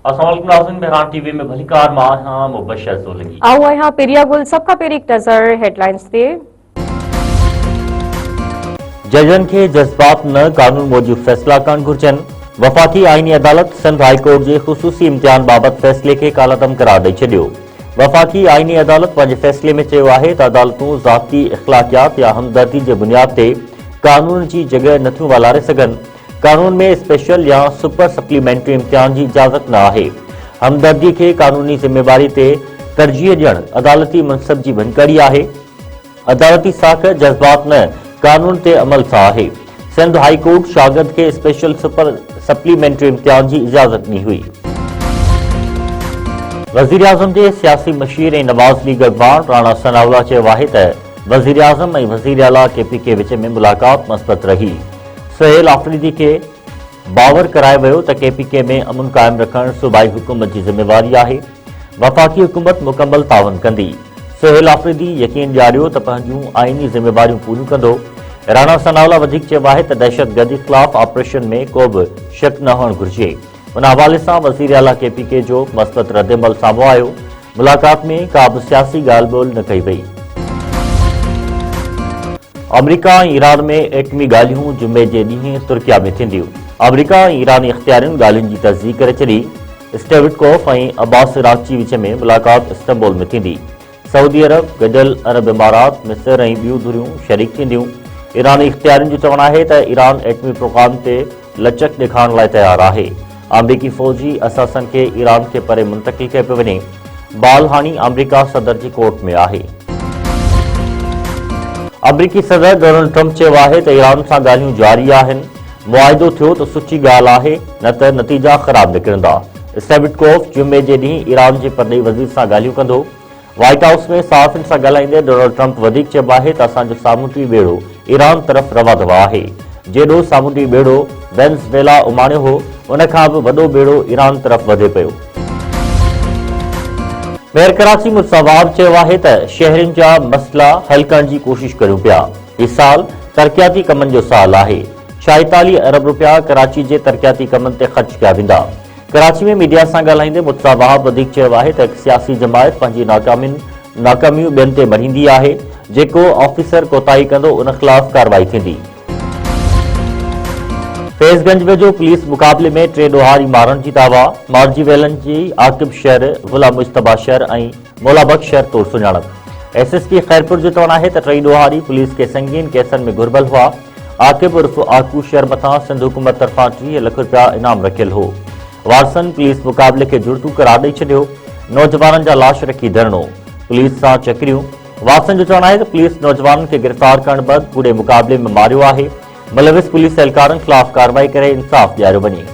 अस्सलाम वालेकुम नाज़रीन, बहरान टीवी में भली कार मां हां मुबशर सोलंगी। आओ यहाँ पेरिया गुल सबका पेरी एक नजर हेडलाइंस ते। जजन के जज्बात न कानून मूजिब फैसला करण घुर्जन। वफाकी आईनी अदालत सिंध हाई कोर्ट के खुसूसी इम्तिहान बाबत फैसले के कालदम करार दई छो। वफाकी आईनी अदालत पंहिंजे फैसले में चयो आहे त अदालतूं ज़ाती इख़्लाक़ियात या हमदर्दी के बुनियाद ते कानून की जगह नथियूं वालारे सघनि। कानून में स्पेशल या सुपर सप्लीमेंट्री इम्तिहान की इजाज़त न आहे। हमदर्दी के कानूनी जिम्मेवारी ते तरजीह ॾियण अदालती मनसब की भनकड़ी आहे। अदालती साख जज्बात न कानून ते अमल सा आहे। सिंध हाई कोर्ट शागिर्द के स्पेशल सुपर सप्लीमेंट्री इम्तिहान की इजाज़त दी हुई। वज़ीर आज़म के सियासी मशीर ए नवाज़ लीग अगवान राणा सनावला चयो आहे त वज़ीर आज़म और वज़ीर आला KPK विच में मुलाकात मस्बत रही। सुहेल आफरीदी के बावर करायो वियो त KPK में अमन कायम रखण सूबाई हुकूमत की जिम्मेवारी आहे। वफाकी हुकूमत मुकम्मल तावन कंदी। सुहेल आफरीदी यकीन ॾियारियो त पंहिंजूं आईनी जिम्मेवारियूं पूरियूं कंदो। राणा सनावला वधीक चयो आहे त दहशतगर्दी ख़िलाफ़ ऑपरेशन में को भी शक न हुअणु घुरिजे। उन हवाले से वज़ीर आला KPK जो मस्बत रद्दमल साम्हूं आयो। मुलाकात में का भी सियासी ॻाल्हि ॿोल न कई वई। अमरीका और ईरान में एटमी ॻाल्हियूं जुमे के ॾींहुं तुर्किया में थींदियूं। अमरीका और ईरानी इख्तियारियुनि ॻाल्हियुनि की तस्दीक करे छॾी। स्टेविटकोफ और अब्बास इराक़ची विच में मुलाकात इस्तांबुल में थींदी। सऊदी अरब, गॾियल अरब इमारात, मिस्र और ॿियूं धुरियूं शरीक थींदियूं। ईरानी इख्तियारियुनि जो चवणु आहे त ईरान एटमी प्रोग्राम ते लचक ॾेखारण लाइ तैयार आहे। अमरीकी फ़ौजी असासन के ईरान के परे मुंतकिल कयो पियो वञे। बाल हाणी अमरीका सदर की कोर्ट में आहे। अमरीकी सदर डोनाल्ड ट्रंप चयो आहे त ईरान सां ॻाल्हियूं जारी आहिनि। मुआहिदो थियो त सुठी ॻाल्हि आहे, न त नतीजा ख़राब निकिरंदा। स्टेविटकोफ जुमे जे ॾींहुं ईरान जे परॾेही वज़ीर सां ॻाल्हियूं कंदो। व्हाइट हाउस में सहाफ़ियुनि सां ॻाल्हाईंदे डोनाल्ड ट्रंप वधीक चयो आहे त असांजो सामूंडी ॿेड़ो ईरान तरफ़ रवा दवा आहे। जेॾो सामूंडी ॿेड़ो वेनेज़ुएला उमाणियो हो, उन खां बि वॾो ॿेड़ो ईरान तरफ़ वधे पियो। मेयर कराची मुसवाब चयो आहे त शहरियुनि जा मसला हल करण की कोशिश करूं पिया। इस साल तरक्याती कमनि जो साल आहे। 46 अरब रुपया कराची के तरक्याती कमनि ते ख़र्च किया वेंदा। कराची में मीडिया सां ॻाल्हाईंदे मुसवाब वधीक चयो आहे त हिकु सियासी जमायत पंहिंजी नाकामियूं ॿियनि ते मढ़ींदी आहे। जेको ऑफिसर कोताही कंदो उन ख़िलाफ़ कार्रवाई थींदी। फैज़गंज वेझो पुलिस मुक़ाबले में 3 ॾोहारी मारण की दावा। मारजी वेलन की आकिब शहर, गुलाम मुश्तबा शहर और मौलाबख्श शहर तौर सुञाणप। SSP खैरपुर जो चवणु आहे त 3 ॾोहारी पुलिस के संगीन केसनि में घुरबल हुआ। आकिब उर्फ आकू शहर मथां सिंध हुकूमत तरफां 30 लाख रुपया इनाम रखियल हो। वारसन पुलिस मुक़ाबले के जुड़तू करार ॾेई छॾियो। नौजवाननि जा लाश रखी धरणो, पुलिस सां चकरियूं। वारसन जो चवणु आहे त पुलिस नौजवाननि के गिरफ़्तार करण बैदि पूरे मुक़ाबले में मारियो आहे। मुलविस पुलिस एहलकारनि ख़िलाफ़ कार्रवाई करे इंसाफ़ ॾियारियो वञे।